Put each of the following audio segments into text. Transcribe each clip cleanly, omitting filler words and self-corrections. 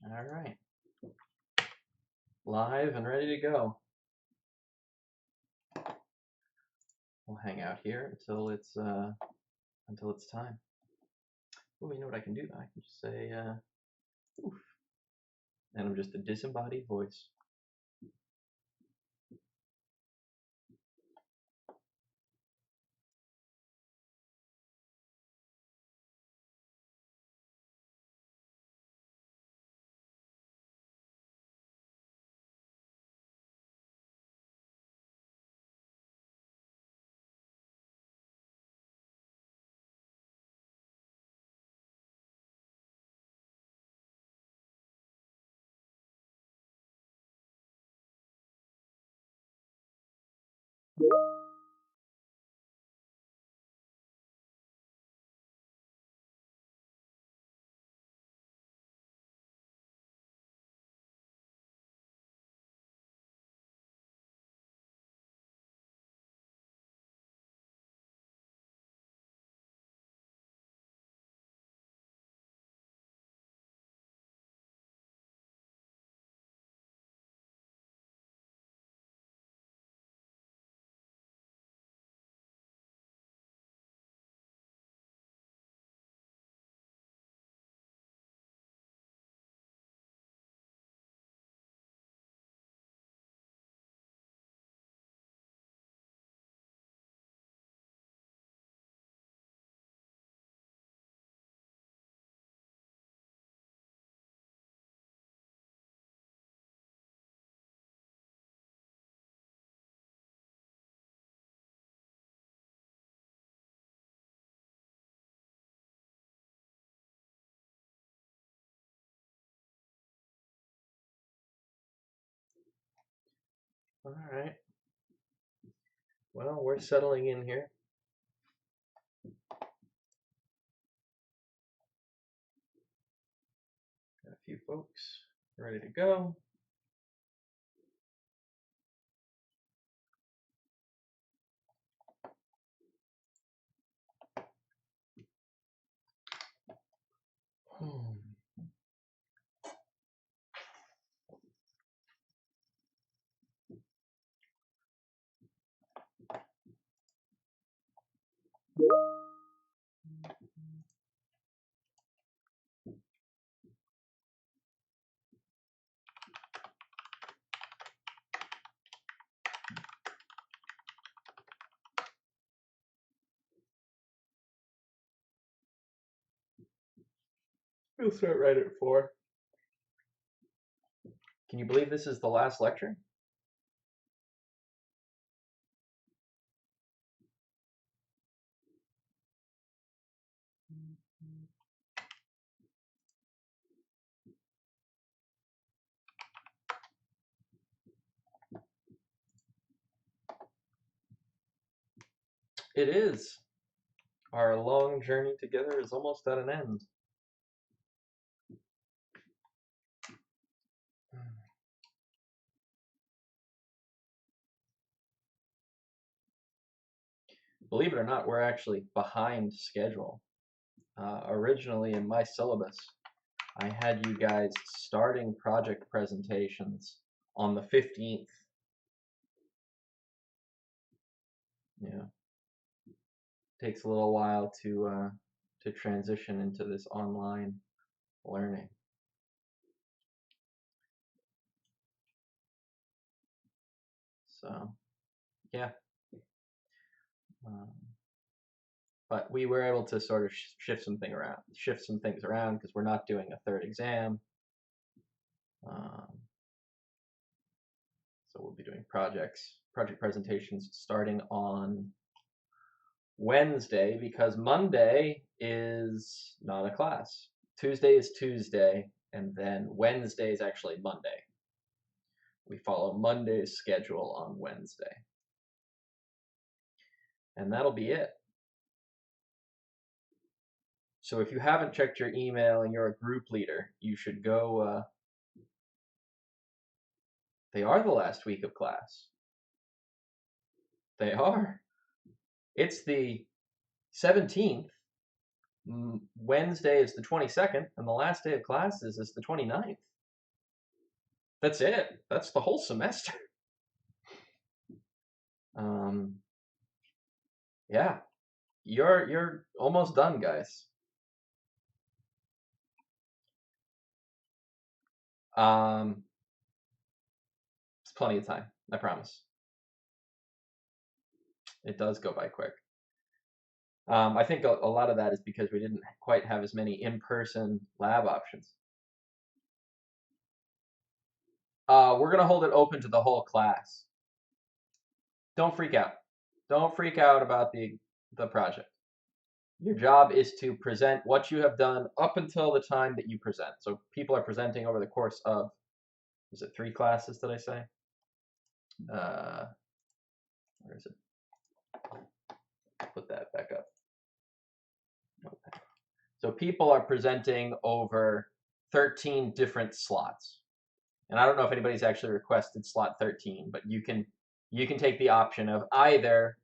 All right, live and ready to go. We'll hang out here until it's time. Oh, you know what I can do? I can just say oof, and I'm just a disembodied voice. All right. Well, we're settling in here. Got a few folks ready to go. We'll start right at 4. Can you believe this is the last lecture? It is. Our long journey together is almost at an end. Believe it or not, we're actually behind schedule. Originally in my syllabus, I had you guys starting project presentations on the 15th. Yeah, takes a little while to transition into this online learning. So, yeah. But we were able to sort of shift some things around because we're not doing a third exam. So we'll be doing project presentations starting on Wednesday because Monday is not a class. Tuesday is Tuesday, and then Wednesday is actually Monday. We follow Monday's schedule on Wednesday. And that'll be it. So if you haven't checked your email and you're a group leader, you should go. They are the last week of class. They are. It's the 17th. Wednesday is the 22nd, and the last day of classes is the 29th. That's it. That's the whole semester. Yeah, you're almost done, guys. It's plenty of time. I promise. It does go by quick. I think a lot of that is because we didn't quite have as many in-person lab options. We're gonna hold it open to the whole class. Don't freak out. Don't freak out about the project. Your job is to present what you have done up until the time that you present. So people are presenting over the course of, is it 3 classes, did I say? Where is it? Put that back up. Okay. So people are presenting over 13 different slots. And I don't know if anybody's actually requested slot 13, but you can take the option of either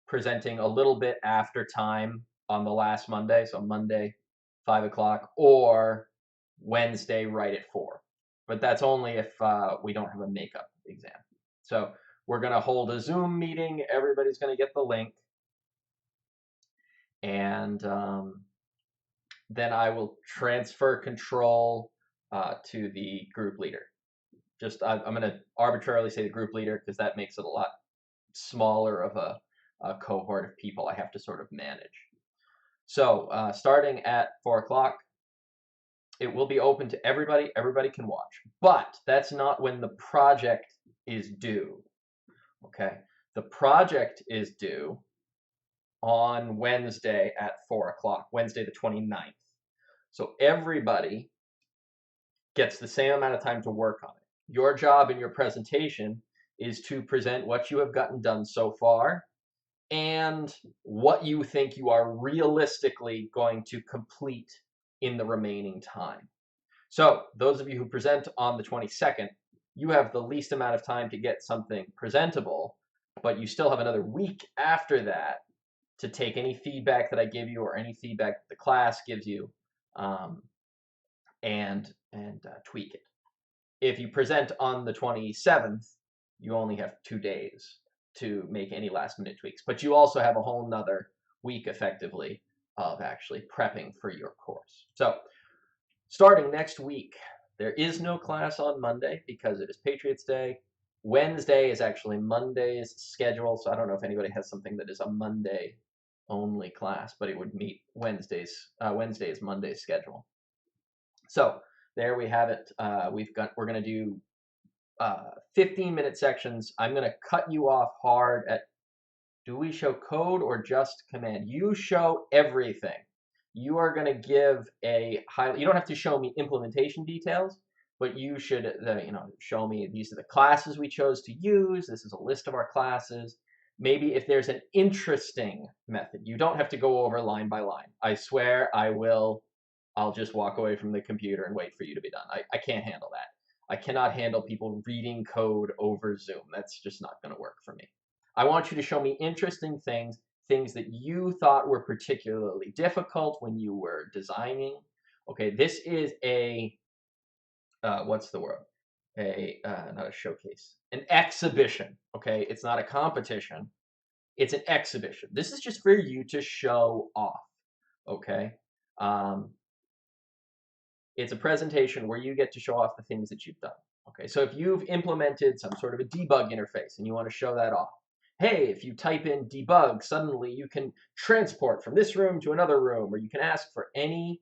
presenting a little bit after time on the last Monday, so Monday 5 o'clock, or Wednesday right at 4. But that's only if we don't have a makeup exam. So we're going to hold a Zoom meeting. Everybody's going to get the link. And then I will transfer control to the group leader. I'm going to arbitrarily say the group leader because that makes it a lot smaller of a cohort of people I have to sort of manage. So starting at 4 o'clock, it will be open to everybody. Everybody can watch. But that's not when the project is due. Okay? The project is due on Wednesday at 4 o'clock, Wednesday the 29th. So everybody gets the same amount of time to work on it. Your job in your presentation is to present what you have gotten done so far and what you think you are realistically going to complete in the remaining time. So those of you who present on the 22nd, you have the least amount of time to get something presentable, but you still have another week after that to take any feedback that I give you or any feedback that the class gives you and tweak it. If you present on the 27th, you only have 2 days to make any last minute tweaks, but you also have a whole nother week effectively of actually prepping for your course. So starting next week, there is no class on Monday because it is Patriots Day. Wednesday is actually Monday's schedule, so I don't know if anybody has something that is a Monday only class, but it would meet Wednesday's Monday's schedule. So there we have it. We're going to do 15-minute sections. I'm going to cut you off hard at, do we show code or just command? You show everything. You are going to give you don't have to show me implementation details, but you should, show me these are the classes we chose to use. This is a list of our classes. Maybe if there's an interesting method, you don't have to go over line by line. I swear I'll just walk away from the computer and wait for you to be done. I can't handle that. I cannot handle people reading code over Zoom. That's just not going to work for me. I want you to show me interesting things that you thought were particularly difficult when you were designing. Okay, this is what's the word? Not a showcase, an exhibition. Okay, it's not a competition. It's an exhibition. This is just for you to show off. Okay. It's a presentation where you get to show off the things that you've done. Okay, so if you've implemented some sort of a debug interface and you want to show that off, hey, if you type in debug, suddenly you can transport from this room to another room, or you can ask for any.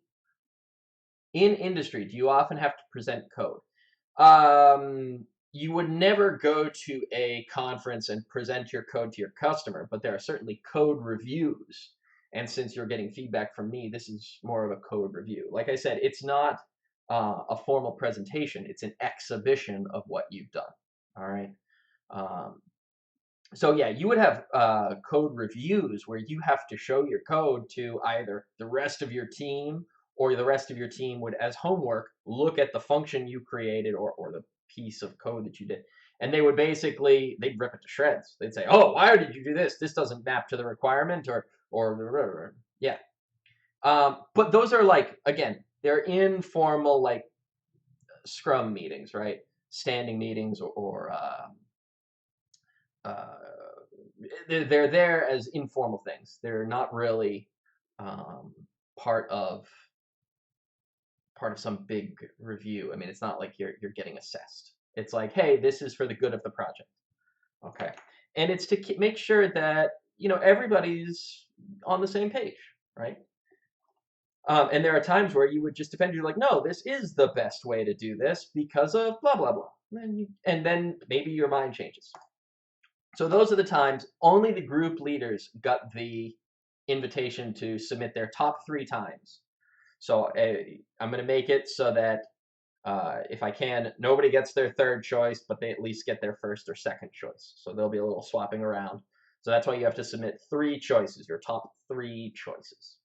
In industry, do you often have to present code? You would never go to a conference and present your code to your customer, but there are certainly code reviews. And since you're getting feedback from me, this is more of a code review. Like I said, it's not a formal presentation. It's an exhibition of what you've done. All right. So yeah, you would have code reviews where you have to show your code to either the rest of your team, or the rest of your team would, as homework, look at the function you created or the piece of code that you did. And they would they'd rip it to shreds. They'd say, oh, why did you do this? This doesn't map to the requirement or yeah. But those are like, again, they're informal like Scrum meetings, right? standing meetings or they're there as informal things. They're not really um, part of some big review. I mean, it's not like you're getting assessed. It's like, hey, this is for the good of the project. Okay, and it's to make sure that everybody's on the same page, right? And there are times where you would just defend. You're like, no, this is the best way to do this because of blah blah blah, and then maybe your mind changes. So those are the times only the group leaders got the invitation to submit their top 3 times. So I'm going to make it so that if I can, nobody gets their 3rd choice, but they at least get their 1st or 2nd choice. So there'll be a little swapping around. So that's why you have to submit 3 choices, your top 3 choices.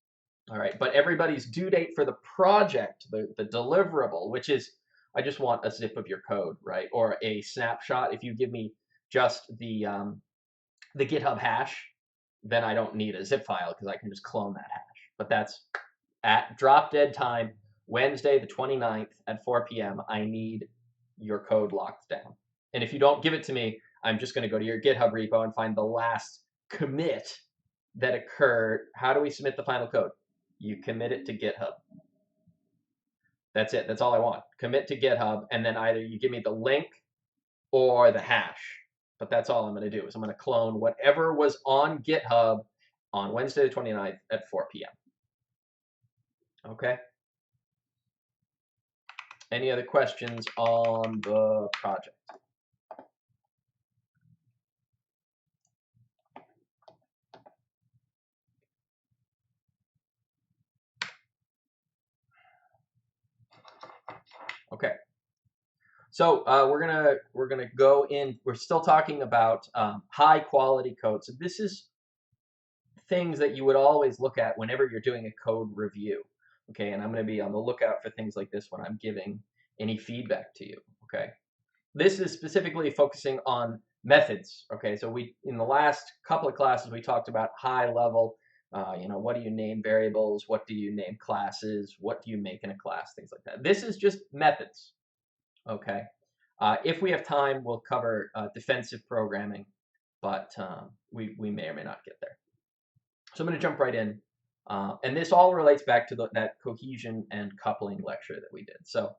All right, but everybody's due date for the project, the deliverable, which is, I just want a zip of your code, right? Or a snapshot. If you give me just the GitHub hash, then I don't need a zip file because I can just clone that hash. But that's at drop dead time, Wednesday the 29th at 4 p.m. I need your code locked down. And if you don't give it to me, I'm just going to go to your GitHub repo and find the last commit that occurred. How do we submit the final code? You commit it to GitHub. That's it. That's all I want. Commit to GitHub, and then either you give me the link or the hash. But that's all I'm going to do is I'm going to clone whatever was on GitHub on Wednesday the 29th at 4 p.m. Okay? Any other questions on the project? Okay. So we're gonna go in. We're still talking about high quality code. So this is things that you would always look at whenever you're doing a code review. Okay, and I'm going to be on the lookout for things like this when I'm giving any feedback to you. Okay, this is specifically focusing on methods. Okay, so we in the last couple of classes we talked about high level. What do you name variables? What do you name classes? What do you make in a class? Things like that. This is just methods. Okay. If we have time, we'll cover defensive programming, but we may or may not get there. So I'm going to jump right in. And this all relates back to that cohesion and coupling lecture that we did. So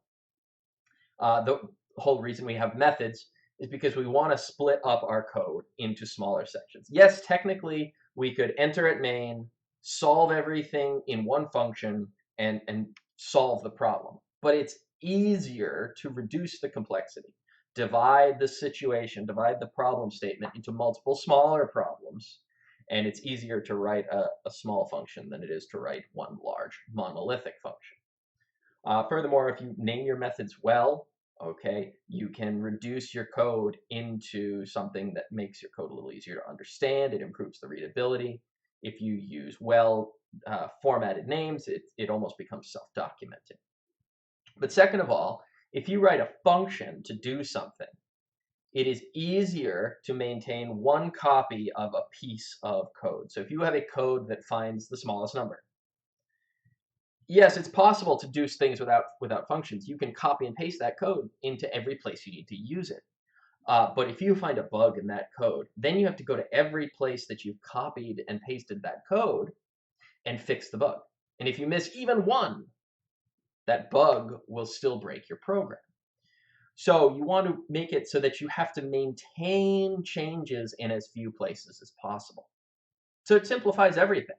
the whole reason we have methods is because we want to split up our code into smaller sections. Yes, technically, we could enter at main, solve everything in one function, and solve the problem. But it's easier to reduce the complexity, divide the situation, divide the problem statement into multiple smaller problems, and it's easier to write a small function than it is to write one large monolithic function. Furthermore, if you name your methods well, okay, you can reduce your code into something that makes your code a little easier to understand. It improves the readability. If you use well formatted names, it almost becomes self-documenting. But second of all, if you write a function to do something, it is easier to maintain one copy of a piece of code. So if you have a code that finds the smallest number, yes, it's possible to do things without functions. You can copy and paste that code into every place you need to use it. But if you find a bug in that code, then you have to go to every place that you've copied and pasted that code and fix the bug. And if you miss even one, that bug will still break your program. So you want to make it so that you have to maintain changes in as few places as possible. So it simplifies everything.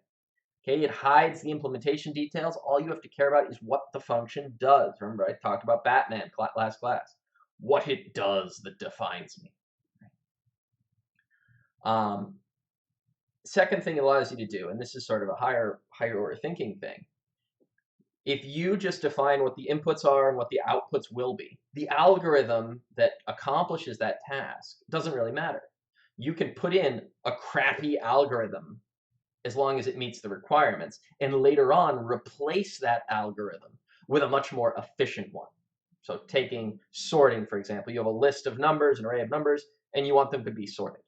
Okay, it hides the implementation details. All you have to care about is what the function does. Remember, I talked about Batman last class. What it does that defines me. Second thing it allows you to do, and this is sort of a higher order thinking thing, if you just define what the inputs are and what the outputs will be, the algorithm that accomplishes that task doesn't really matter. You can put in a crappy algorithm as long as it meets the requirements, and later on replace that algorithm with a much more efficient one. So taking sorting, for example, you have a list of numbers, an array of numbers, and you want them to be sorted.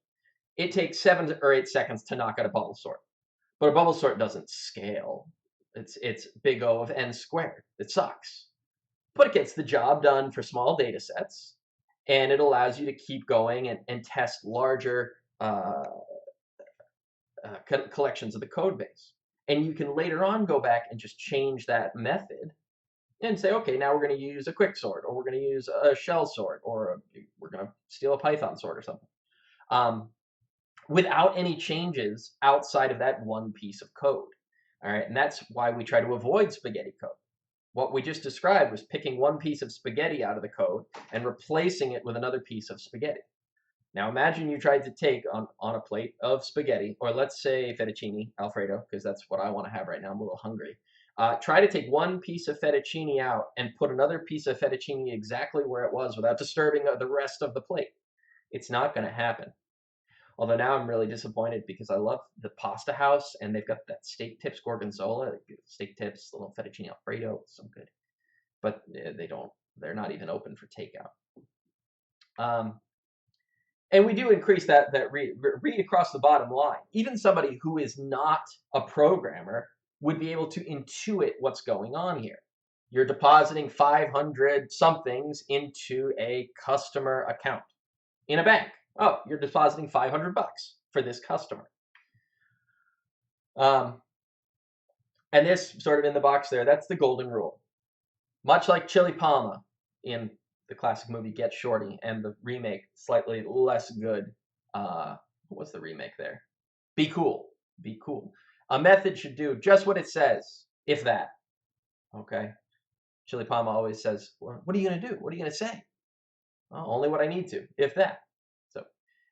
It takes 7 or 8 seconds to knock out a bubble sort, but a bubble sort doesn't scale. It's big O of n squared. It sucks. But it gets the job done for small data sets, and it allows you to keep going and test larger collections of the code base. And you can later on go back and just change that method and say, okay, now we're going to use a quick sort, or we're going to use a shell sort, or we're going to steal a Python sort or something, without any changes outside of that one piece of code. All right, and that's why we try to avoid spaghetti code. What we just described was picking one piece of spaghetti out of the code and replacing it with another piece of spaghetti. Now imagine you tried to take on a plate of spaghetti, or let's say fettuccine Alfredo, because that's what I want to have right now. I'm a little hungry. Try to take one piece of fettuccine out and put another piece of fettuccine exactly where it was without disturbing the rest of the plate. It's not going to happen. Although now I'm really disappointed because I love the Pasta House and they've got that steak tips gorgonzola, steak tips, little fettuccine Alfredo, it's so good. But they're not even open for takeout. And we do increase that read across the bottom line. Even somebody who is not a programmer would be able to intuit what's going on here. You're depositing 500 somethings into a customer account in a bank. Oh, you're depositing 500 bucks for this customer. And this sort of in the box there, that's the golden rule. Much like Chili Palma in the classic movie Get Shorty and the remake, slightly less good. What was the remake there? Be Cool. Be Cool. A method should do just what it says, if that. Okay? Chili Palma always says, well, what are you going to do? What are you going to say? Well, only what I need to, if that. So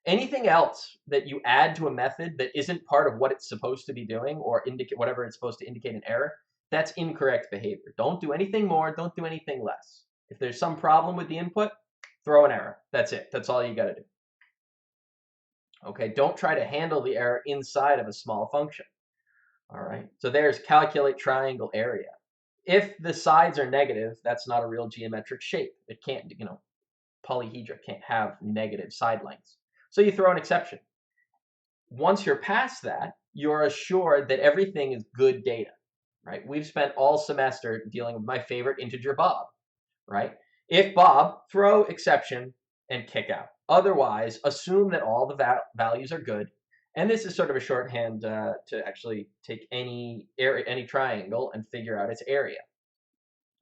anything else that you add to a method that isn't part of what it's supposed to be doing or indicate whatever it's supposed to indicate an error, that's incorrect behavior. Don't do anything more. Don't do anything less. If there's some problem with the input, throw an error. That's it. That's all you got to do. Okay, don't try to handle the error inside of a small function. All right, so there's calculate triangle area. If the sides are negative, that's not a real geometric shape. It can't, polyhedra can't have negative side lengths. So you throw an exception. Once you're past that, you're assured that everything is good data, right? We've spent all semester dealing with my favorite integer Bob, right? If Bob, throw exception and kick out. Otherwise, assume that all the values are good. And this is sort of a shorthand to actually take any triangle and figure out its area.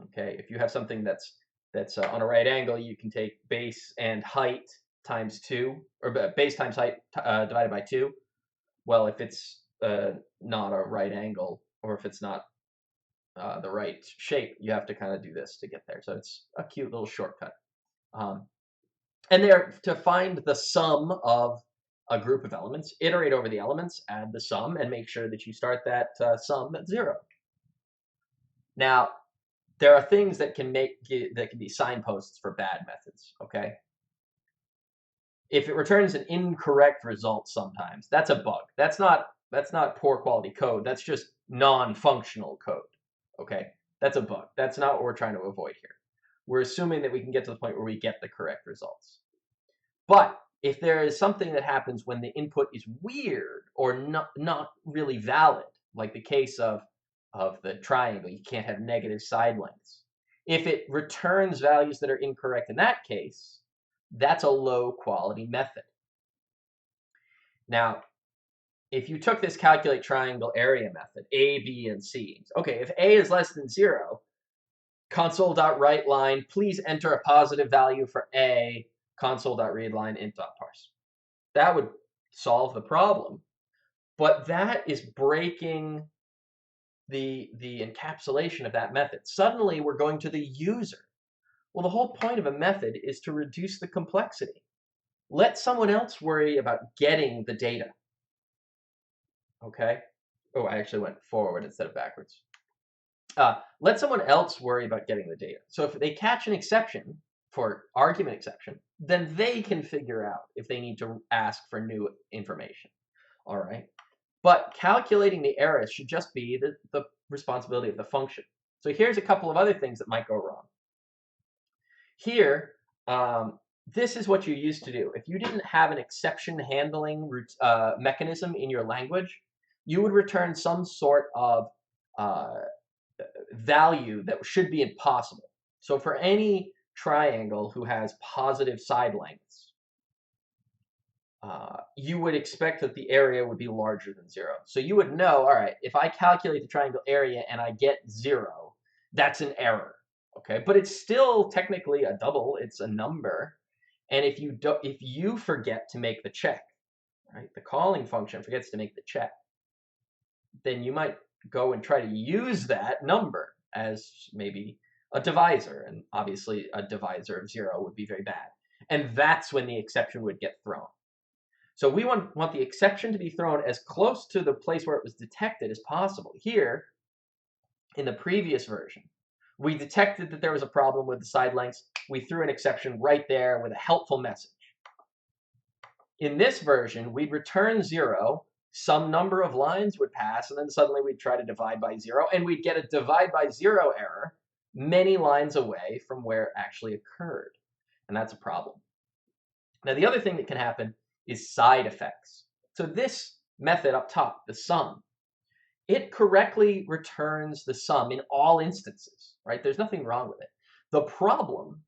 Okay, if you have something that's on a right angle, you can take base and height times 2, or base times height divided by 2. Well, if it's not a right angle, or if it's not the right shape, you have to kind of do this to get there. So it's a cute little shortcut. And there, to find the sum of a group of elements, iterate over the elements, add the sum, and make sure that you start that sum at 0. Now, there are things that can be signposts for bad methods. Okay, if it returns an incorrect result, sometimes that's a bug. That's not poor quality code. That's just non-functional code. Okay, that's a bug. That's not what we're trying to avoid here. We're assuming that we can get to the point where we get the correct results. But if there is something that happens when the input is weird or not really valid, like the case of the triangle, you can't have negative side lengths. If it returns values that are incorrect in that case, that's a low quality method. Now, if you took this calculate triangle area method, A, B, and C, okay, if A is less than 0, console.writeLine, please enter a positive value for A, console.readLine int.parse. That would solve the problem, but that is breaking the encapsulation of that method. Suddenly, we're going to the user. Well, the whole point of a method is to reduce the complexity. Let someone else worry about getting the data. Okay? Oh, I actually went forward instead of backwards. Let someone else worry about getting the data. So if they catch an exception, for argument exception, then they can figure out if they need to ask for new information. All right? But calculating the errors should just be the responsibility of the function. So here's a couple of other things that might go wrong. Here, this is what you used to do. If you didn't have an exception handling mechanism in your language, you would return some sort of value that should be impossible. So for any triangle who has positive side lengths, you would expect that the area would be larger than 0. So you would know, all right, if I calculate the triangle area and I get 0, that's an error, okay? But it's still technically a double, it's a number. And if you forget to make the check, right, the calling function forgets to make the check, then you might go and try to use that number as maybe a divisor, and obviously a divisor of 0 would be very bad. And that's when the exception would get thrown. So we want the exception to be thrown as close to the place where it was detected as possible. Here, in the previous version, we detected that there was a problem with the side lengths. We threw an exception right there with a helpful message. In this version, we'd return 0, some number of lines would pass, and then suddenly we'd try to divide by 0, and we'd get a divide by 0 error many lines away from where it actually occurred. And that's a problem. Now, the other thing that can happen is side effects. So this method up top, the sum, it correctly returns the sum in all instances, right? There's nothing wrong with it. The problem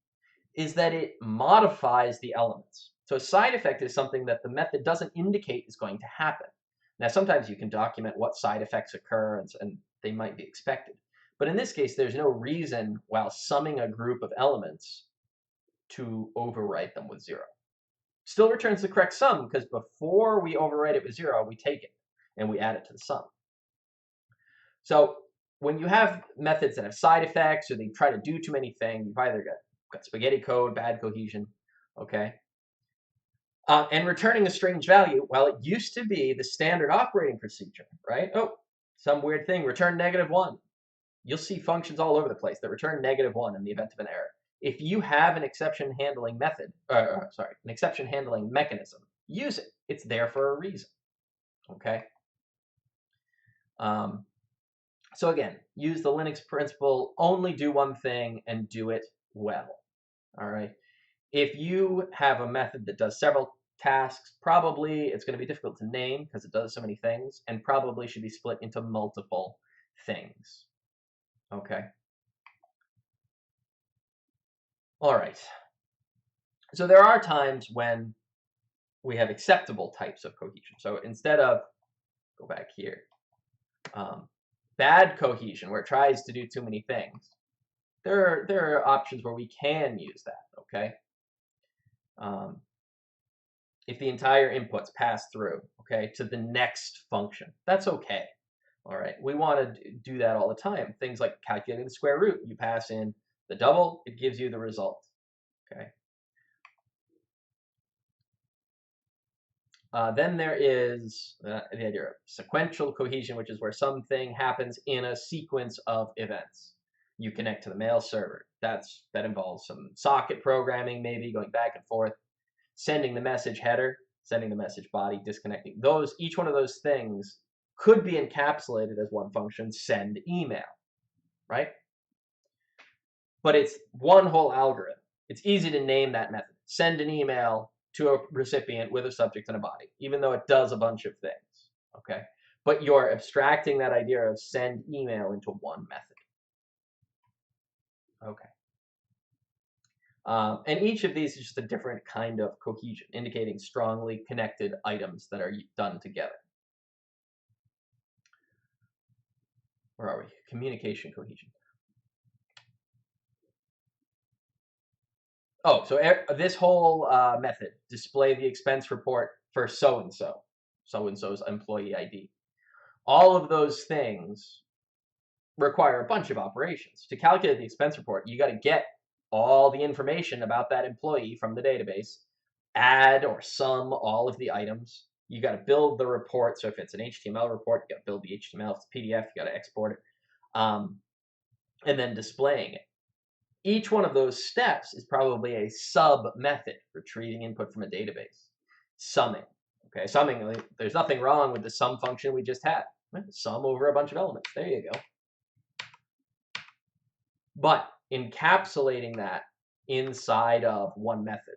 is that it modifies the elements. So a side effect is something that the method doesn't indicate is going to happen. Now, sometimes you can document what side effects occur, and they might be expected. But in this case, there's no reason, while summing a group of elements, to overwrite them with 0. Still returns the correct sum, because before we overwrite it with 0, we take it and we add it to the sum. So when you have methods that have side effects or they try to do too many things, you've either got spaghetti code, bad cohesion, okay? And returning a strange value, well, it used to be the standard operating procedure, right? Oh, some weird thing, return -1. You'll see functions all over the place that return -1 in the event of an error. If you have an exception handling method, an exception handling mechanism, use it. It's there for a reason, okay? So again, use the Linux principle, only do one thing and do it well, all right? If you have a method that does several tasks, probably it's going to be difficult to name because it does so many things, and probably should be split into multiple things, okay? All right. So there are times when we have acceptable types of cohesion. So instead of, go back here, bad cohesion, where it tries to do too many things, there are options where we can use that, okay? If the entire inputs pass through, okay, to the next function, that's okay, all right? We want to do that all the time. Things like calculating the square root. You pass in the double, it gives you the result, okay? Then there is the idea of sequential cohesion, which is where something happens in a sequence of events. You connect to the mail server. That involves some socket programming, maybe going back and forth, sending the message header, sending the message body, disconnecting. Each one of those things could be encapsulated as one function, send email, right? But it's one whole algorithm. It's easy to name that method. Send an email to a recipient with a subject and a body, even though it does a bunch of things, okay? But you're abstracting that idea of send email into one method, okay? And each of these is just a different kind of cohesion, indicating strongly connected items that are done together. Where are we? Communication cohesion. Oh, so this whole method, display the expense report for so-and-so, so-and-so's employee ID. All of those things require a bunch of operations. To calculate the expense report, you got to get all the information about that employee from the database, add or sum all of the items. You got to build the report. So if it's an HTML report, you got to build the HTML. If it's a PDF, you got to export it, and then displaying it. Each one of those steps is probably a sub-method, retrieving input from a database. Summing. Okay, summing, there's nothing wrong with the sum function we just had. Sum over a bunch of elements. There you go. But encapsulating that inside of one method,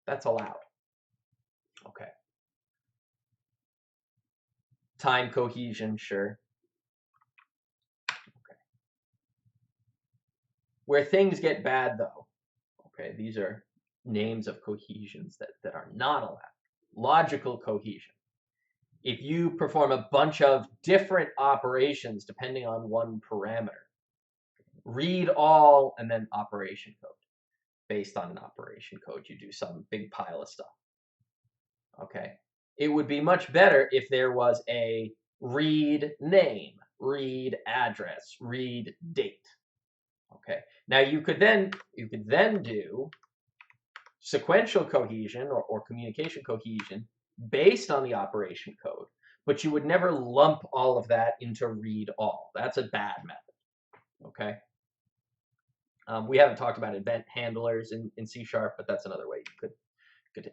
that's allowed. Okay. Time cohesion, sure. Okay. Where things get bad, though, Okay, these are names of cohesions that are not allowed. Logical cohesion. If you perform a bunch of different operations depending on one parameter, read all and then operation code. Based on an operation code, you do some big pile of stuff. Okay. It would be much better if there was a read name, read address, read date. Okay. Now you could then do sequential cohesion or communication cohesion based on the operation code, but you would never lump all of that into read all. That's a bad method. Okay. We haven't talked about event handlers in C#, but that's another way you could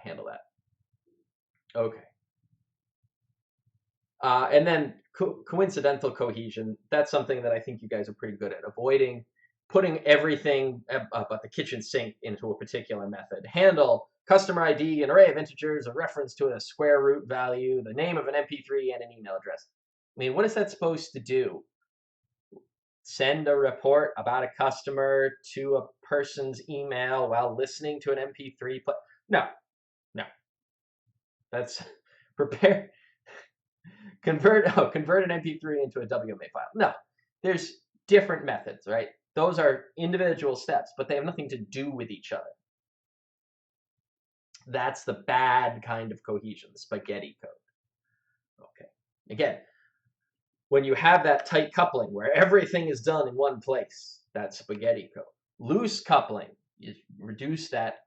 handle that. Okay. And then coincidental cohesion, that's something that I think you guys are pretty good at avoiding. Putting everything but the kitchen sink into a particular method. Handle, customer ID, an array of integers, a reference to a square root value, the name of an MP3, and an email address. I mean, what is that supposed to do? Send a report about a customer to a person's email while listening to an MP3 play? No. That's convert an MP3 into a WMA file. No, there's different methods, right? Those are individual steps, but they have nothing to do with each other. That's the bad kind of cohesion, the spaghetti code. Okay. Again, when you have that tight coupling where everything is done in one place, that's spaghetti code. Loose coupling, you reduce that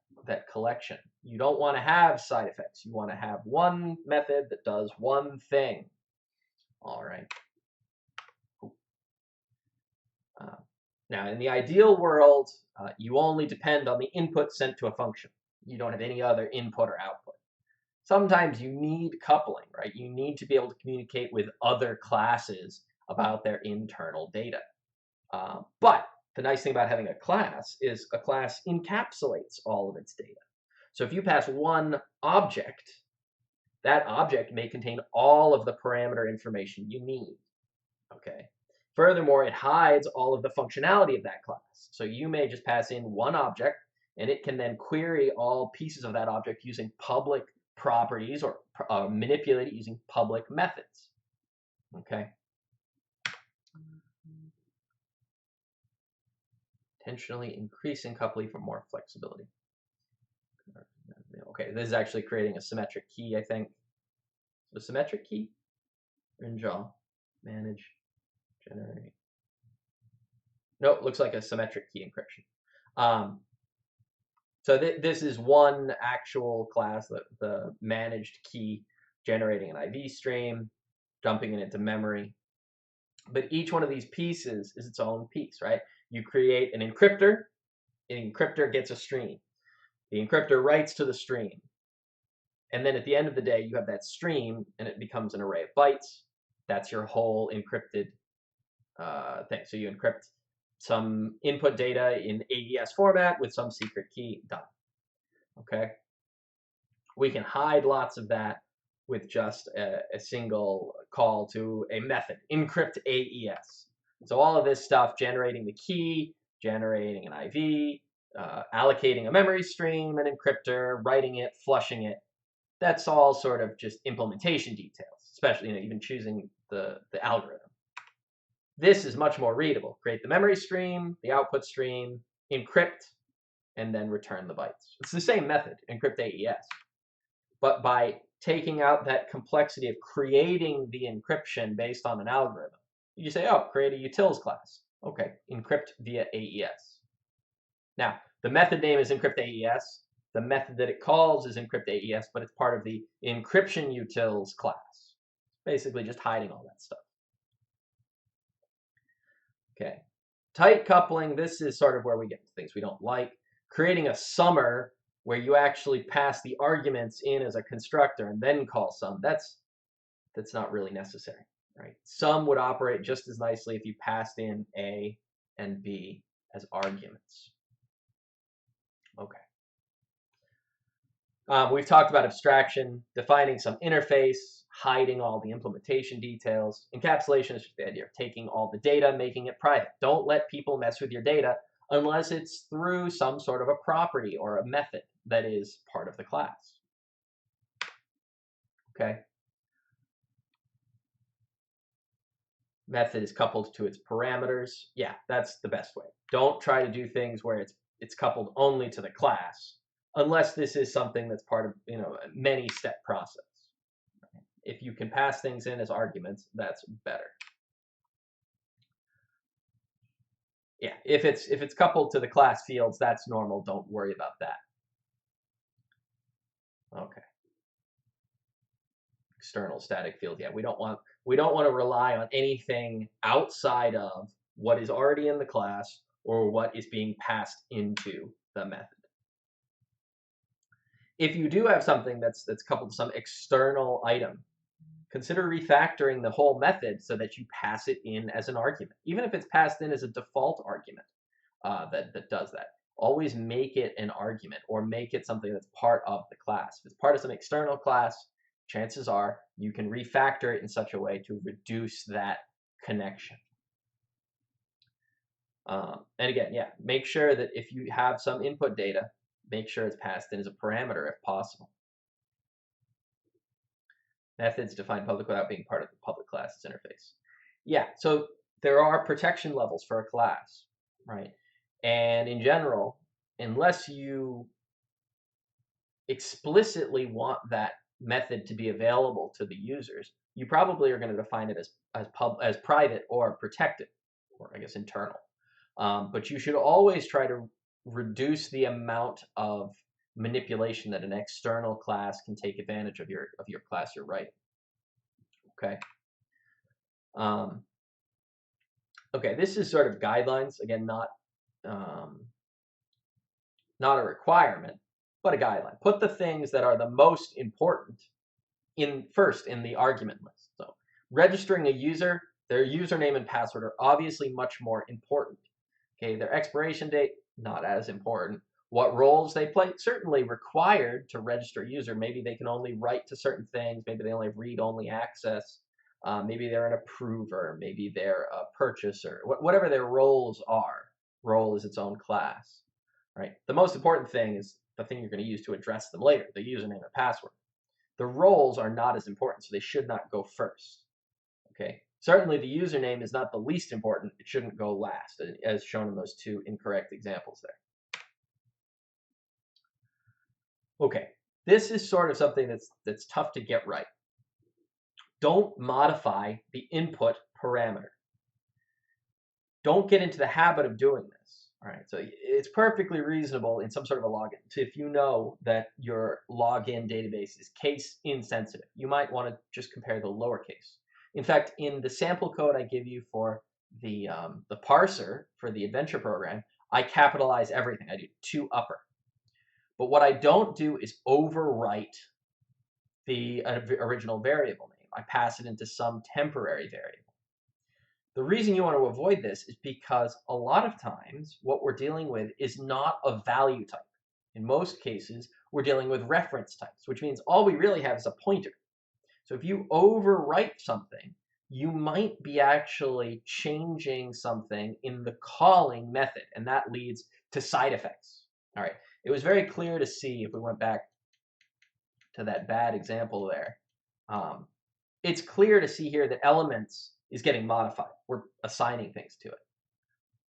collection. You don't want to have side effects. You want to have one method that does one thing. All right. Now, in the ideal world, you only depend on the input sent to a function. You don't have any other input or output. Sometimes you need coupling, right? You need to be able to communicate with other classes about their internal data. But the nice thing about having a class is a class encapsulates all of its data. So if you pass one object, that object may contain all of the parameter information you need. Okay. Furthermore, it hides all of the functionality of that class. So you may just pass in one object, and it can then query all pieces of that object using public properties or manipulate it using public methods. Okay. Intentionally increasing coupling for more flexibility. Okay, this is actually creating a symmetric key, I think. The symmetric key? Rinjal. Manage. Generate. No, it looks like a symmetric key encryption. So this is one actual class, the managed key, generating an IV stream, dumping it into memory. But each one of these pieces is its own piece, right? You create an encryptor gets a stream. The encryptor writes to the stream. And then at the end of the day, you have that stream, and it becomes an array of bytes. That's your whole encrypted thing. So you encrypt some input data in AES format with some secret key, done. Okay? We can hide lots of that with just a single call to a method, encrypt AES. So all of this stuff, generating the key, generating an IV, allocating a memory stream, an encryptor, writing it, flushing it, that's all sort of just implementation details, especially even choosing the algorithm. This is much more readable. Create the memory stream, the output stream, encrypt, and then return the bytes. It's the same method, encrypt AES. But by taking out that complexity of creating the encryption based on an algorithm, you say, oh, create a utils class. Okay, encrypt via AES. Now, the method name is encrypt AES. The method that it calls is encrypt AES, but it's part of the encryption utils class. Basically just hiding all that stuff. Okay. Tight coupling, this is sort of where we get to things we don't like. Creating a summer where you actually pass the arguments in as a constructor and then call sum, that's not really necessary, right? Sum would operate just as nicely if you passed in A and B as arguments. Okay. We've talked about abstraction, defining some interface, hiding all the implementation details. Encapsulation is just the idea of taking all the data, making it private. Don't let people mess with your data unless it's through some sort of a property or a method that is part of the class. Okay? Method is coupled to its parameters. Yeah, that's the best way. Don't try to do things where it's coupled only to the class, unless this is something that's part of, a many-step process. If you can pass things in as arguments, that's better. Yeah, if it's coupled to the class fields, that's normal. Don't worry about that. Okay. External static field. Yeah, we don't want to rely on anything outside of what is already in the class or what is being passed into the method. If you do have something that's coupled to some external item, consider refactoring the whole method so that you pass it in as an argument, even if it's passed in as a default argument that does that. Always make it an argument or make it something that's part of the class. If it's part of some external class, chances are you can refactor it in such a way to reduce that connection. And again, yeah, make sure that if you have some input data, make sure it's passed in as a parameter if possible. Methods define public without being part of the public classes interface. Yeah, so there are protection levels for a class, right? And in general, unless you explicitly want that method to be available to the users, you probably are going to define it as private or protected, or I guess internal. But you should always try to reduce the amount of manipulation that an external class can take advantage of your class you're writing. Okay. Okay, this is sort of guidelines. Again, not a requirement, but a guideline. Put the things that are the most important first in the argument list. So registering a user, their username and password are obviously much more important. Okay, their expiration date, not as important. What roles they play, certainly required to register a user. Maybe they can only write to certain things. Maybe they only have read-only access. Maybe they're an approver. Maybe they're a purchaser. Whatever their roles are, role is its own class. Right? The most important thing is the thing you're going to use to address them later, the username and password. The roles are not as important, so they should not go first. Okay? Certainly the username is not the least important. It shouldn't go last, as shown in those two incorrect examples there. Okay, this is sort of something that's tough to get right. Don't modify the input parameter. Don't get into the habit of doing this. All right, so it's perfectly reasonable in some sort of a login if you know that your login database is case insensitive. You might want to just compare the lowercase. In fact, in the sample code I give you for the parser for the adventure program, I capitalize everything. I do to upper. But what I don't do is overwrite the original variable name. I pass it into some temporary variable. The reason you want to avoid this is because a lot of times what we're dealing with is not a value type. In most cases, we're dealing with reference types, which means all we really have is a pointer. So if you overwrite something, you might be actually changing something in the calling method, and that leads to side effects. All right, it was very clear to see if we went back to that bad example there. It's clear to see here that elements is getting modified. We're assigning things to it.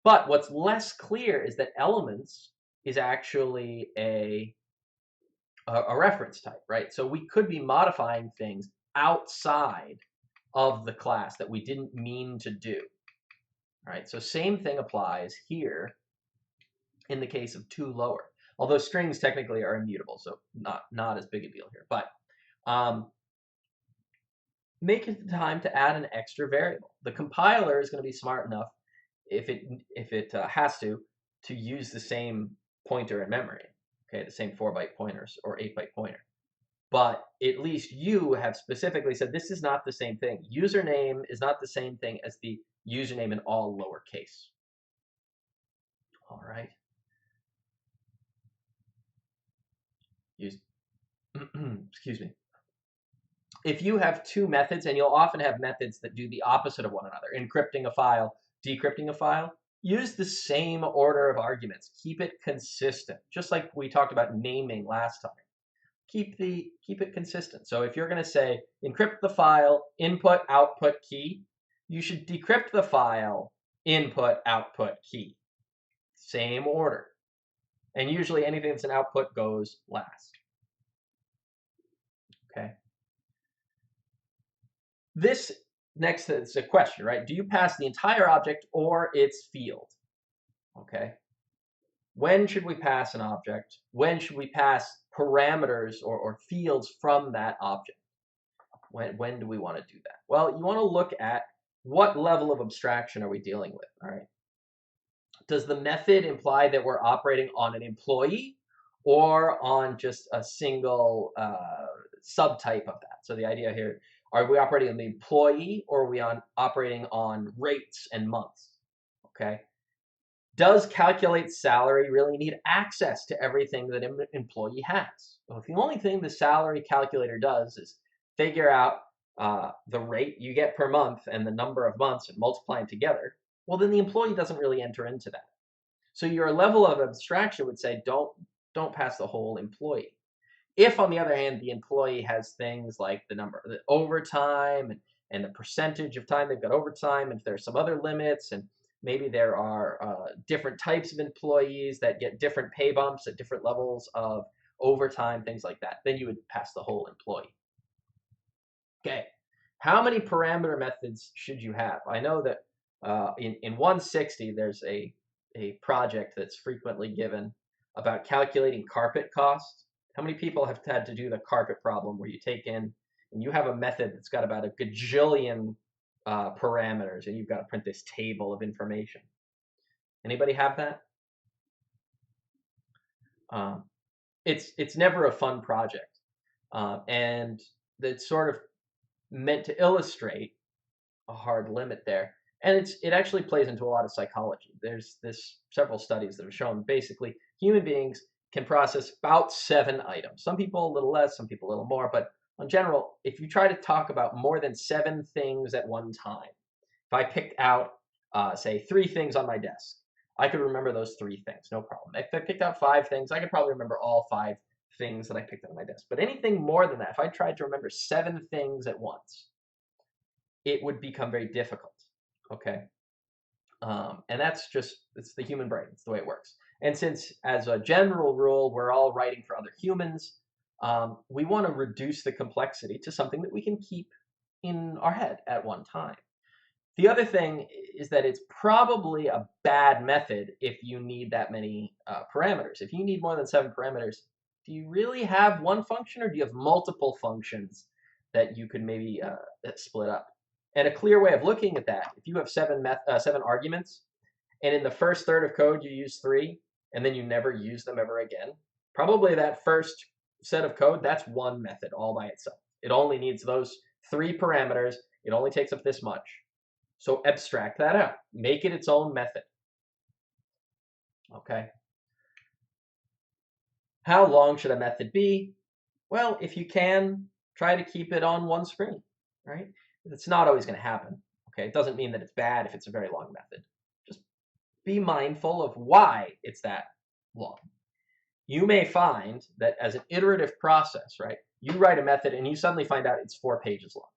But what's less clear is that elements is actually a reference type, right? So we could be modifying things outside of the class that we didn't mean to do. All right, so same thing applies here in the case of to lower. Although strings technically are immutable, so not as big a deal here. But make it the time to add an extra variable. The compiler is going to be smart enough, if it has to use the same pointer in memory, okay, the same 4-byte pointers or 8-byte pointer. But at least you have specifically said this is not the same thing. Username is not the same thing as the username in all lowercase. All right. Excuse me. If you have two methods, and you'll often have methods that do the opposite of one another, encrypting a file, decrypting a file, use the same order of arguments. Keep it consistent, just like we talked about naming last time. Keep it consistent. So if you're going to say encrypt the file input output key, you should decrypt the file input output key. Same order. And usually anything that's an output goes last. Okay. This next is a question, right? Do you pass the entire object or its field? Okay. When should we pass an object? When should we pass parameters or fields from that object? When do we want to do that? Well, you want to look at what level of abstraction are we dealing with, all right? Does the method imply that we're operating on an employee or on just a single subtype of that? So the idea here, are we operating on the employee or are we operating on rates and months? Okay. Does calculate salary really need access to everything that an employee has? Well, if the only thing the salary calculator does is figure out the rate you get per month and the number of months and multiply them together, well, then the employee doesn't really enter into that. So your level of abstraction would say don't pass the whole employee. If, on the other hand, the employee has things like the number, the overtime, and the percentage of time they've got overtime, and if there's some other limits, and maybe there are different types of employees that get different pay bumps at different levels of overtime, things like that, then you would pass the whole employee. Okay, how many parameter methods should you have? I know that in 160, there's a project that's frequently given about calculating carpet costs. How many people have had to do the carpet problem where you take in and you have a method that's got about a gajillion parameters and you've got to print this table of information? Anybody have that? It's never a fun project, and it's sort of meant to illustrate a hard limit there. And it actually plays into a lot of psychology. There's several studies that have shown basically human beings can process about 7 items. Some people a little less, some people a little more, but in general, if you try to talk about more than 7 things at one time, if I picked out, say, 3 things on my desk, I could remember those 3 things, no problem. If I picked out 5 things, I could probably remember all 5 things that I picked out on my desk. But anything more than that, if I tried to remember 7 things at once, it would become very difficult. Okay, and that's it's the human brain. It's the way it works. And since, as a general rule, we're all writing for other humans, we want to reduce the complexity to something that we can keep in our head at one time. The other thing is that it's probably a bad method if you need that many parameters. If you need more than 7 parameters, do you really have one function or do you have multiple functions that you could maybe split up? And a clear way of looking at that, if you have 7 arguments, and in the first third of code you use 3, and then you never use them ever again, probably that first set of code, that's one method all by itself. It only needs those 3 parameters. It only takes up this much. So abstract that out. Make it its own method. Okay. How long should a method be? Well, if you can, try to keep it on one screen, right? It's not always going to happen. Okay, it doesn't mean that it's bad if it's a very long method. Just be mindful of why it's that long. You may find that as an iterative process, right, you write a method and you suddenly find out it's 4 pages long.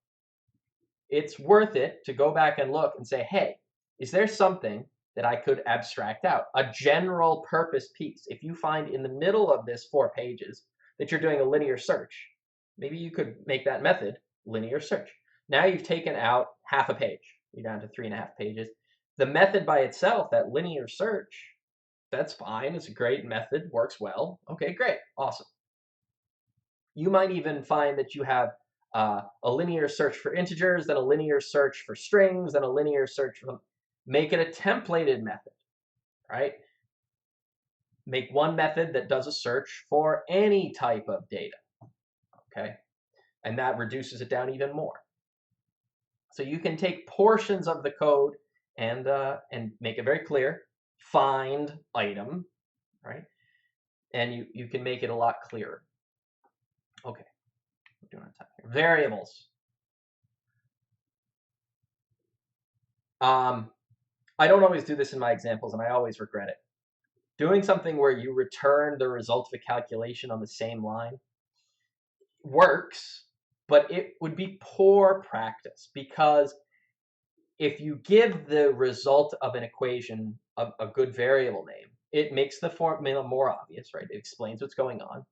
It's worth it to go back and look and say, hey, is there something that I could abstract out? A general purpose piece. If you find in the middle of this 4 pages that you're doing a linear search, maybe you could make that method linear search. Now you've taken out half a page. You're down to 3.5 pages. The method by itself, that linear search, that's fine. It's a great method, works well. Okay, great, awesome. You might even find that you have a linear search for integers, then a linear search for strings, then a linear search for them. Make it a templated method, right? Make one method that does a search for any type of data, okay? And that reduces it down even more. So you can take portions of the code and make it very clear. Find item, right? And you can make it a lot clearer. Okay, we're doing our time here. Variables. I don't always do this in my examples, and I always regret it. Doing something where you return the result of a calculation on the same line works, but it would be poor practice, because if you give the result of an equation a good variable name, it makes the formula more obvious, right? It explains what's going on.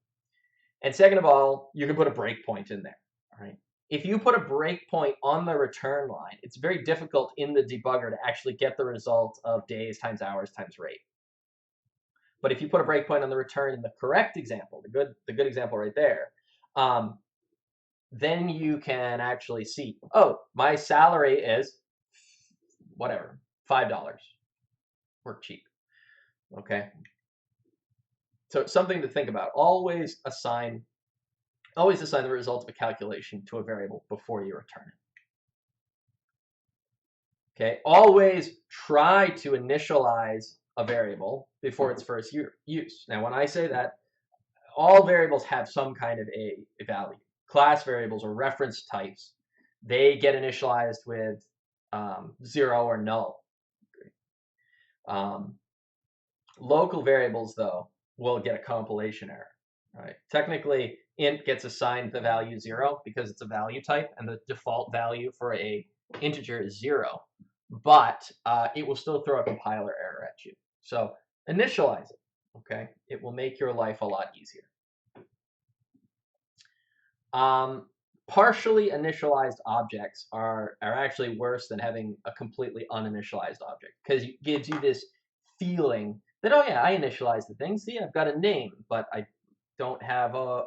And second of all, you can put a breakpoint in there, all right? If you put a breakpoint on the return line, it's very difficult in the debugger to actually get the result of days times hours times rate. But if you put a breakpoint on the return in the correct example, the good example right there, then you can actually see, oh, my salary is whatever, $5. Work cheap. Okay. So it's something to think about. Always assign the result of a calculation to a variable before you return it. Okay. Always try to initialize a variable before its first use. Now, when I say that, all variables have some kind of a value. Class variables or reference types, they get initialized with 0 or null. Local variables, though, will get a compilation error. Right? Technically, int gets assigned the value 0 because it's a value type, and the default value for a integer is 0. But it will still throw a compiler error at you. So initialize it. Okay, it will make your life a lot easier. Partially initialized objects are actually worse than having a completely uninitialized object, because it gives you this feeling that, oh yeah, I initialized the thing. See, I've got a name, but I don't have a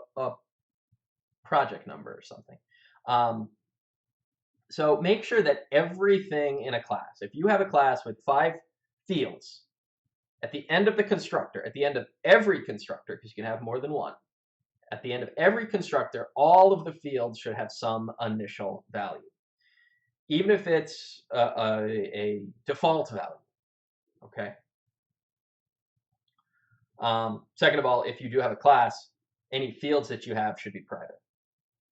project number or something. So make sure that everything in a class, if you have a class with 5 fields, at the end of the constructor, at the end of every constructor, because you can have more than one, at the end of every constructor, all of the fields should have some initial value, even if it's a default value. Okay. Second of all, if you do have a class, any fields that you have should be private.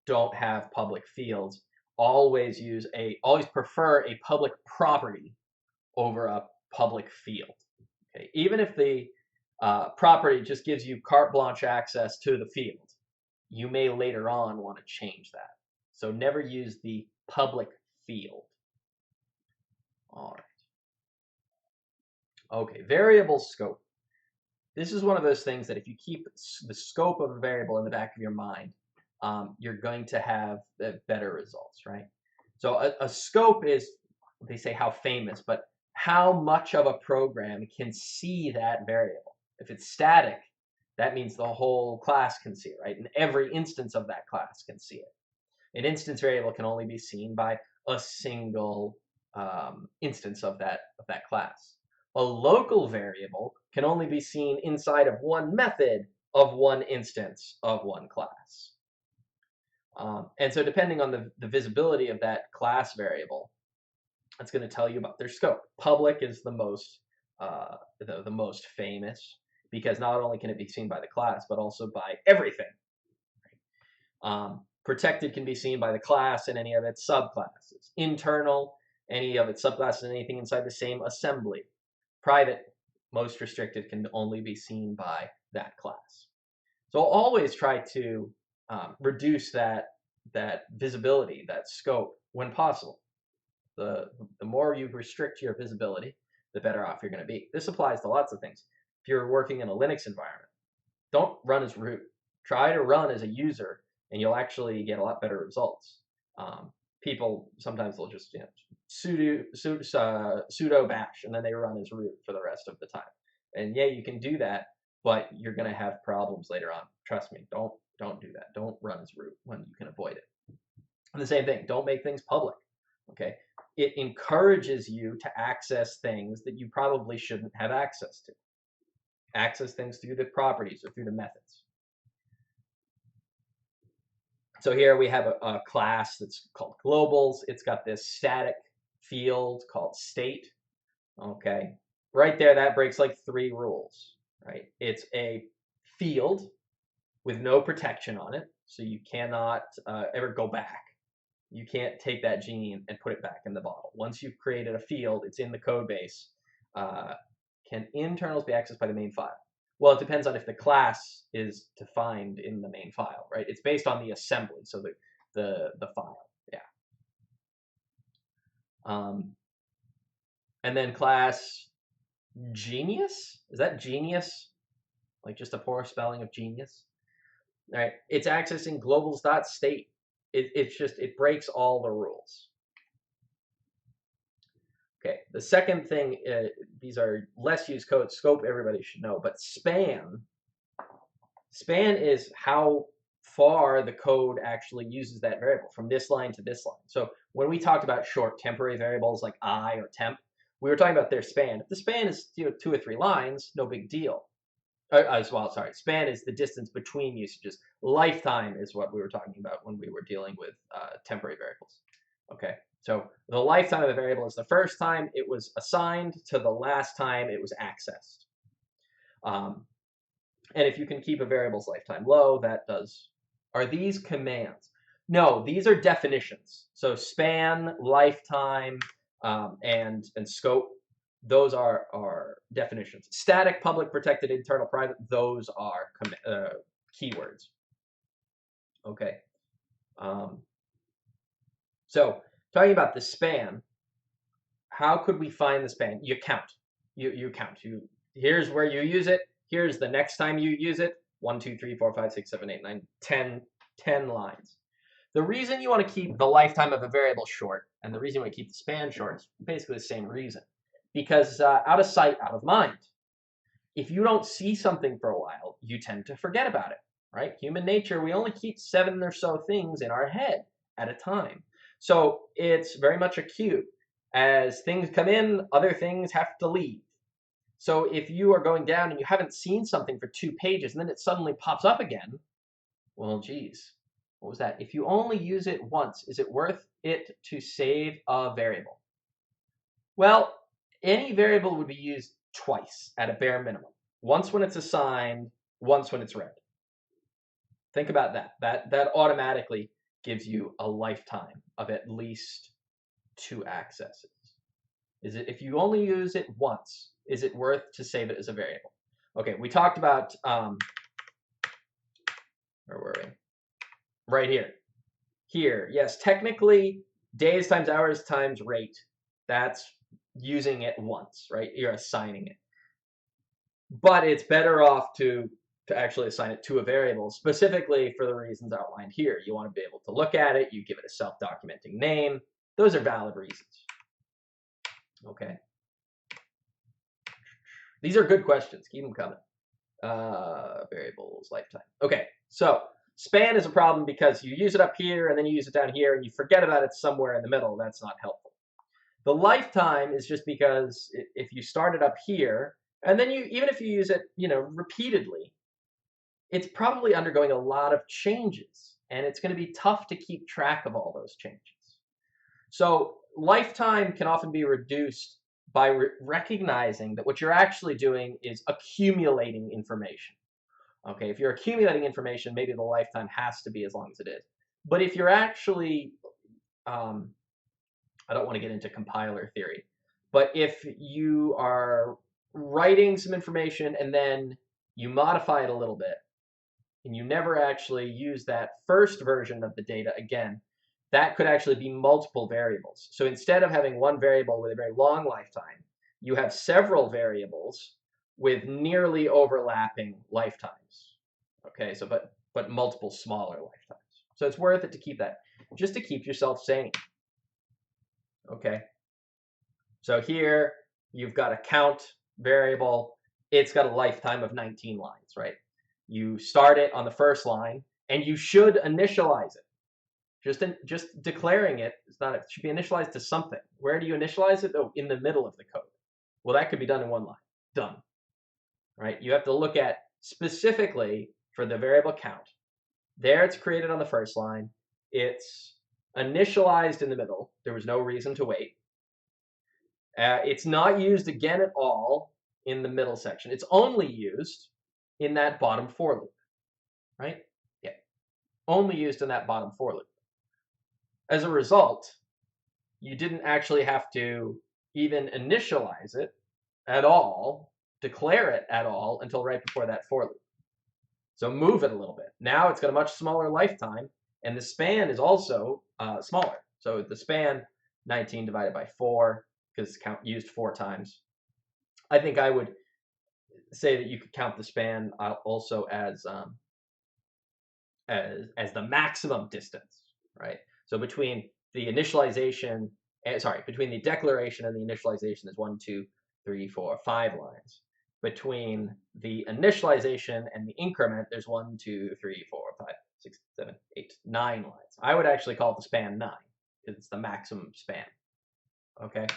Don't have public fields. Always prefer a public property over a public field. Okay. Even if the property just gives you carte blanche access to the field, you may later on want to change that. So never use the public field. All right. Okay, variable scope. This is one of those things that if you keep the scope of a variable in the back of your mind, you're going to have better results, right? So a scope is, they say how famous, but how much of a program can see that variable. If it's static, that means the whole class can see it, right? And every instance of that class can see it. An instance variable can only be seen by a single instance of that class. A local variable can only be seen inside of one method of one instance of one class. And so depending on the visibility of that class variable, that's going to tell you about their scope. Public is the most famous, because not only can it be seen by the class, but also by everything. Protected can be seen by the class and any of its subclasses. Internal, any of its subclasses and anything inside the same assembly. Private, most restricted, can only be seen by that class. So always try to reduce that visibility, that scope, when possible. The more you restrict your visibility, the better off you're going to be. This applies to lots of things. If you're working in a Linux environment, don't run as root. Try to run as a user, and you'll actually get a lot better results. People sometimes they'll just sudo bash, and then they run as root for the rest of the time. And yeah, you can do that, but you're going to have problems later on. Trust me. Don't do that. Don't run as root when you can avoid it. And the same thing. Don't make things public. Okay. It encourages you to access things that you probably shouldn't have access to. Access things through the properties or through the methods. So here we have a class that's called globals. It's got this static field called state. Okay, right there, that breaks like 3 rules, right? It's a field with no protection on it, so you cannot ever go back. You can't take that gene and put it back in the bottle. Once you've created a field, it's in the code base. Can internals be accessed by the main file? Well, it depends on if the class is defined in the main file, right? It's based on the assembly, so the file, yeah. And then class genius, is that genius? Like just a poor spelling of genius? All right, it's accessing globals.state. It breaks all the rules. Okay, the second thing, these are less used codes, scope everybody should know, but span is how far the code actually uses that variable from this line to this line. So when we talked about short temporary variables like I or temp, we were talking about their span. If the span is 2 or 3 lines, no big deal. Span is the distance between usages. Lifetime is what we were talking about when we were dealing with temporary variables. Okay, so the lifetime of a variable is the first time it was assigned to the last time it was accessed. And if you can keep a variable's lifetime low, that does. Are these commands? No, these are definitions. So span, lifetime, and scope, those are definitions. Static, public, protected, internal, private, those are keywords. Okay. So talking about the span, how could we find the span? You count. You count. Here's where you use it. Here's the next time you use it. 1, 2, 3, 4, 5, 6, 7, 8, 9, 10 lines. The reason you want to keep the lifetime of a variable short, and the reason you want to keep the span short, is basically the same reason. Because out of sight, out of mind. If you don't see something for a while, you tend to forget about it, right? Human nature, we only keep 7 or so things in our head at a time. So it's very much acute. As things come in, other things have to leave. So if you are going down and you haven't seen something for 2 pages and then it suddenly pops up again, well, geez, what was that? If you only use it once, is it worth it to save a variable? Well, any variable would be used twice at a bare minimum. Once when it's assigned, once when it's read. Think about that. That automatically gives you a lifetime of at least 2 accesses. Is it, if you only use it once, is it worth to save it as a variable? Okay, we talked about, where were we? Right here. Here, yes, technically, days times hours times rate. That's using it once, right? You're assigning it. But it's better off to actually assign it to a variable, specifically for the reasons outlined here. You want to be able to look at it, you give it a self-documenting name. Those are valid reasons. Okay. These are good questions. Keep them coming. Variables, lifetime. Okay, so span is a problem because you use it up here and then you use it down here and you forget about it somewhere in the middle. That's not helpful. The lifetime is just because if you start it up here and then even if you use it, repeatedly, it's probably undergoing a lot of changes and it's going to be tough to keep track of all those changes. So lifetime can often be reduced by recognizing that what you're actually doing is accumulating information. Okay, if you're accumulating information, maybe the lifetime has to be as long as it is. But if you're actually, I don't want to get into compiler theory, but if you are writing some information and then you modify it a little bit, and you never actually use that first version of the data again, that could actually be multiple variables. So instead of having one variable with a very long lifetime, you have several variables with nearly overlapping lifetimes. Okay, so but multiple smaller lifetimes. So it's worth it to keep that, just to keep yourself sane. Okay, so here you've got a count variable. It's got a lifetime of 19 lines, right? You start it on the first line, and you should initialize it. Just declaring it, it should be initialized to something. Where do you initialize it? Oh, in the middle of the code. Well, that could be done in one line. Done. Right? You have to look at specifically for the variable count. There it's created on the first line. It's initialized in the middle. There was no reason to wait. It's not used again at all in the middle section. It's only used in that bottom for loop. Right? Yeah. Only used in that bottom for loop. As a result, you didn't actually have to even initialize it at all, declare it at all until right before that for loop. So move it a little bit. Now it's got a much smaller lifetime, and the span is also smaller. So the span, 19 divided by 4, because it's used 4 times. I think I would say that you could count the span also as the maximum distance, right? So between the initialization, between the declaration and the initialization is 1, 2, 3, 4, 5 lines. Between the initialization and the increment, there's 1, 2, 3, 4, 5, 6, 7, 8, 9 lines. I would actually call it the span 9, because it's the maximum span. Okay,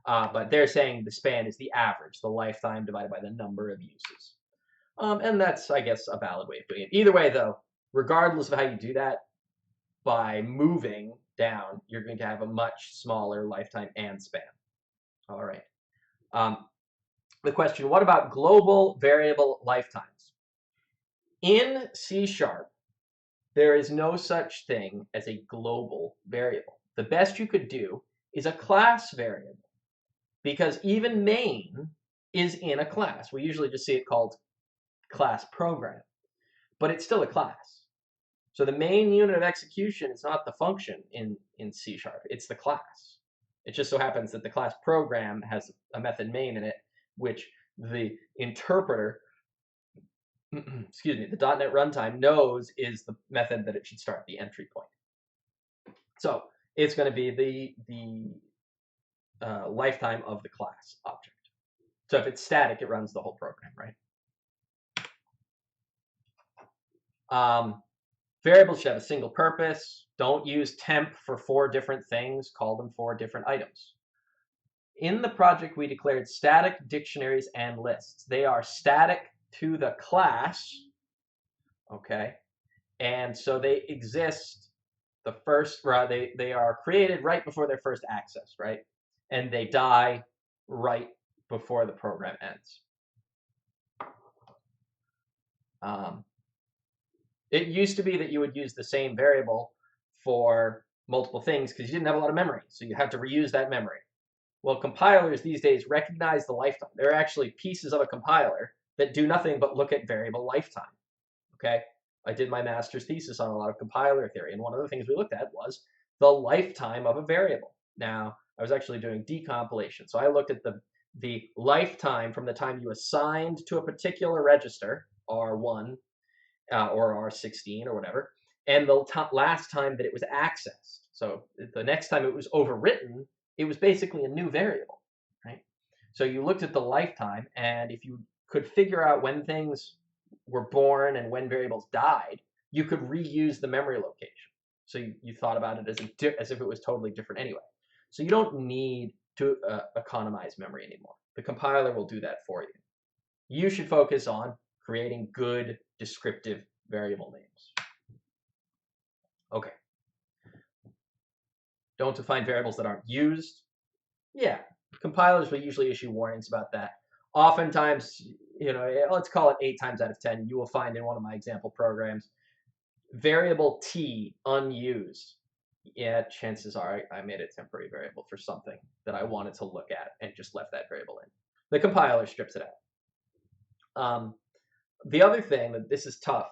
but they're saying the span is the average, the lifetime divided by the number of uses. And that's, I guess, a valid way of doing it. Either way, though, regardless of how you do that, by moving down, you're going to have a much smaller lifetime and span. All right. The question, what about global variable lifetimes? In C#, there is no such thing as a global variable. The best you could do is a class variable, because even main is in a class. We usually just see it called class program, but it's still a class. So the main unit of execution is not the function in C#, it's the class. It just so happens that the class program has a method main in it, which the interpreter, excuse me, the .NET runtime knows is the method that it should start, the entry point. So it's going to be the lifetime of the class object. So if it's static, it runs the whole program, right? Variables should have a single purpose. Don't use temp for 4 different things. Call them 4 different items. In the project, we declared static dictionaries and lists. They are static to the class, okay? And so they exist the first, they are created right before their first access, right? And they die right before the program ends. It used to be that you would use the same variable for multiple things because you didn't have a lot of memory, so you had to reuse that memory. Well, compilers these days recognize the lifetime. There are actually pieces of a compiler that do nothing but look at variable lifetime, okay? I did my master's thesis on a lot of compiler theory, and one of the things we looked at was the lifetime of a variable. Now, I was actually doing decompilation, so I looked at the lifetime from the time you assigned to a particular register, R1, or R16 or whatever, and the last time that it was accessed. So the next time it was overwritten, it was basically a new variable, right? So you looked at the lifetime, and if you could figure out when things were born and when variables died, you could reuse the memory location. So you thought about it as if it was totally different anyway. So you don't need to economize memory anymore. The compiler will do that for you. You should focus on creating good descriptive variable names. Okay. Don't define variables that aren't used. Yeah, compilers will usually issue warnings about that. Oftentimes, let's call it 8 times out of 10, you will find in one of my example programs, variable t unused. Yeah, chances are I made a temporary variable for something that I wanted to look at and just left that variable in. The compiler strips it out. The other thing, that this is tough,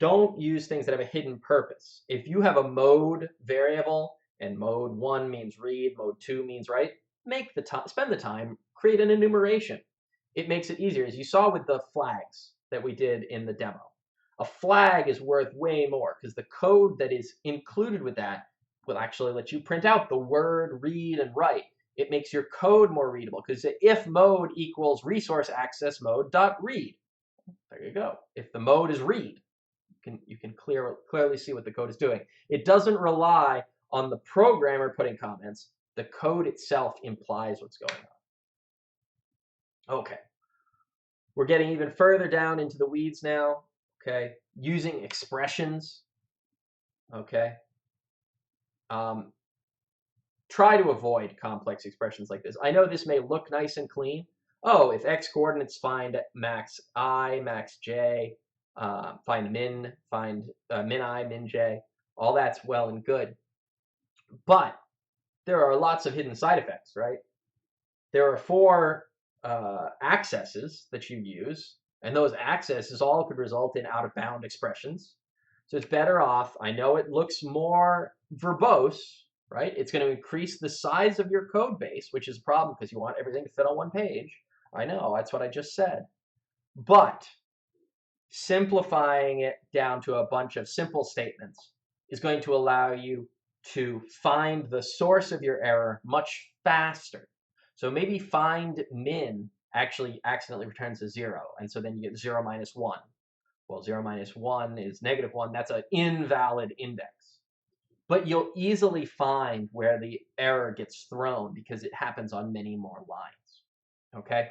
don't use things that have a hidden purpose. If you have a mode variable and mode 1 means read, mode 2 means write, spend the time, create an enumeration. It makes it easier, as you saw with the flags that we did in the demo. A flag is worth way more because the code that is included with that will actually let you print out the word read and write. It makes your code more readable because if mode equals resource access mode dot read, there you go. If the mode is read, you can clearly see what the code is doing. It doesn't rely on the programmer putting comments. The code itself implies what's going on. Okay. We're getting even further down into the weeds now. Okay. Using expressions. Okay. Try to avoid complex expressions like this. I know this may look nice and clean. Oh, if x coordinates find max I, max j, find min I, min j, all that's well and good. But there are lots of hidden side effects, right? There are 4 accesses that you use, and those accesses all could result in out-of-bound expressions. So it's better off, I know it looks more verbose, right? It's going to increase the size of your code base, which is a problem because you want everything to fit on one page. I know, that's what I just said. But simplifying it down to a bunch of simple statements is going to allow you to find the source of your error much faster. So maybe find min actually accidentally returns a 0, and so then you get 0 minus 1. Well, 0 minus 1 is -1. That's an invalid index. But you'll easily find where the error gets thrown because it happens on many more lines. Okay?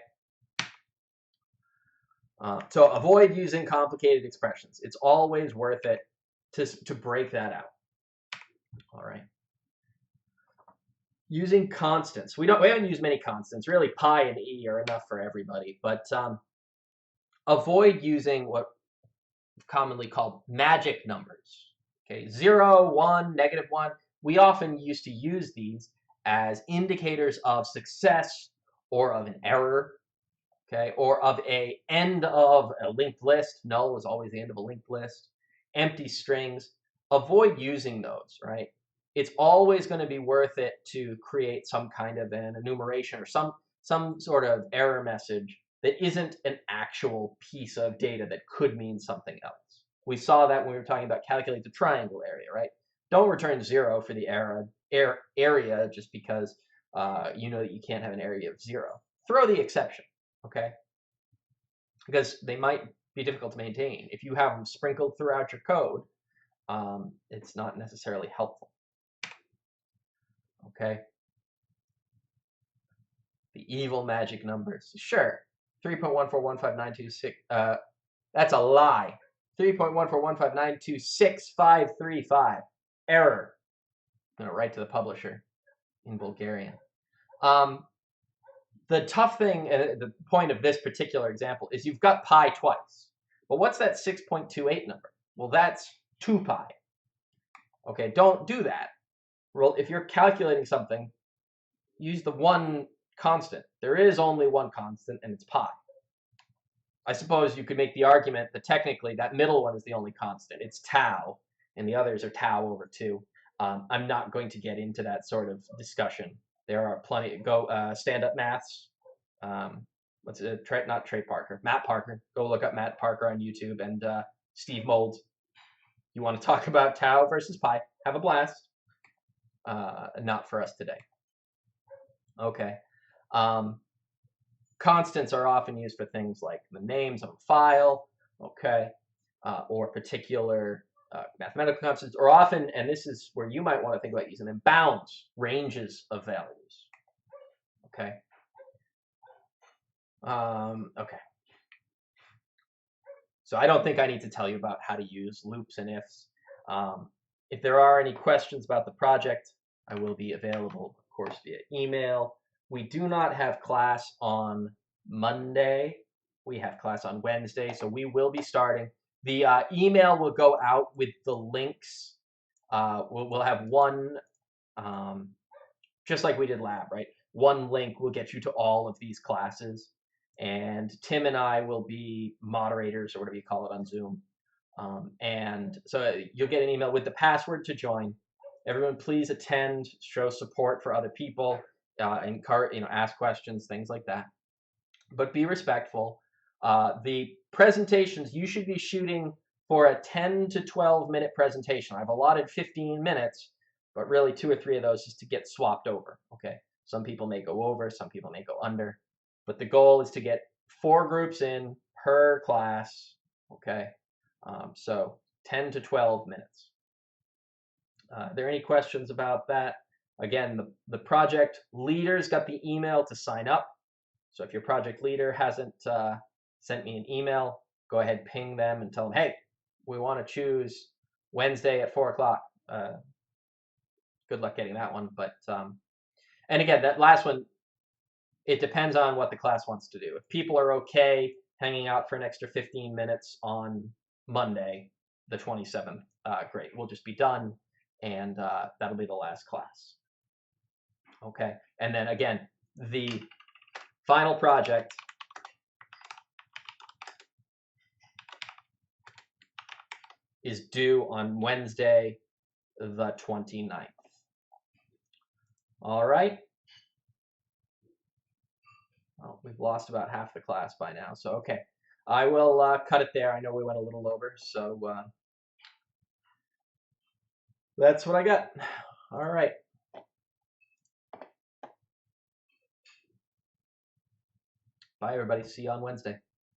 So avoid using complicated expressions. It's always worth it to break that out. All right. Using constants. We haven't used many constants. Really, pi and e are enough for everybody. But avoid using what commonly called magic numbers. Okay, 0, 1, -1. We often used to use these as indicators of success or of an error. Okay, or of a end of a linked list. Null is always the end of a linked list. Empty strings. Avoid using those, right? It's always going to be worth it to create some kind of an enumeration or some sort of error message that isn't an actual piece of data that could mean something else. We saw that when we were talking about calculate the triangle area, right? Don't return 0 for the area just because you know that you can't have an area of 0. Throw the exception, okay? Because they might be difficult to maintain. If you have them sprinkled throughout your code, it's not necessarily helpful. Okay. The evil magic numbers. Sure. 3.1415926. That's a lie. 3.14159266535. Error. I'm going to write to the publisher in Bulgarian. The tough thing, the point of this particular example, is you've got pi twice. But what's that 6.28 number? Well, that's 2 pi. Okay, don't do that. Well, if you're calculating something, use the one constant. There is only one constant, and it's pi. I suppose you could make the argument that technically that middle one is the only constant. It's tau, and the others are tau over 2. I'm not going to get into that sort of discussion. There are plenty. Go stand-up maths. What's it? Not Trey Parker. Matt Parker. Go look up Matt Parker on YouTube and Steve Mould. You want to talk about tau versus pi? Have a blast. Not for us today. Okay. Constants are often used for things like the names of a file, okay, or particular mathematical constants, or often, and this is where you might want to think about using them, bounds, ranges of values, okay. Okay. So I don't think I need to tell you about how to use loops and ifs. If there are any questions about the project, I will be available, of course, via email. We do not have class on Monday. We have class on Wednesday, so we will be starting. The email will go out with the links. We'll have one, just like we did lab, right? One link will get you to all of these classes. And Tim and I will be moderators, or whatever you call it on Zoom. And so you'll get an email with the password to join. Everyone, please attend, show support for other people, ask questions, things like that. But be respectful. The presentations, you should be shooting for a 10 to 12 minute presentation. I've allotted 15 minutes, but really 2 or 3 of those is to get swapped over. Okay, some people may go over, some people may go under, but the goal is to get 4 groups in per class. Okay, so 10 to 12 minutes. Are there any questions about that? Again, the project leader's got the email to sign up. So if your project leader hasn't sent me an email, go ahead, ping them and tell them, hey, we want to choose Wednesday at 4 o'clock. Good luck getting that one. But and again, that last one, it depends on what the class wants to do. If people are okay hanging out for an extra 15 minutes on Monday, the 27th, great. We'll just be done, and that'll be the last class. Okay, and then again, the final project is due on Wednesday, the 29th. All right. Well, we've lost about half the class by now, so okay. I will cut it there. I know we went a little over, so that's what I got. All right. Bye, everybody. See you on Wednesday.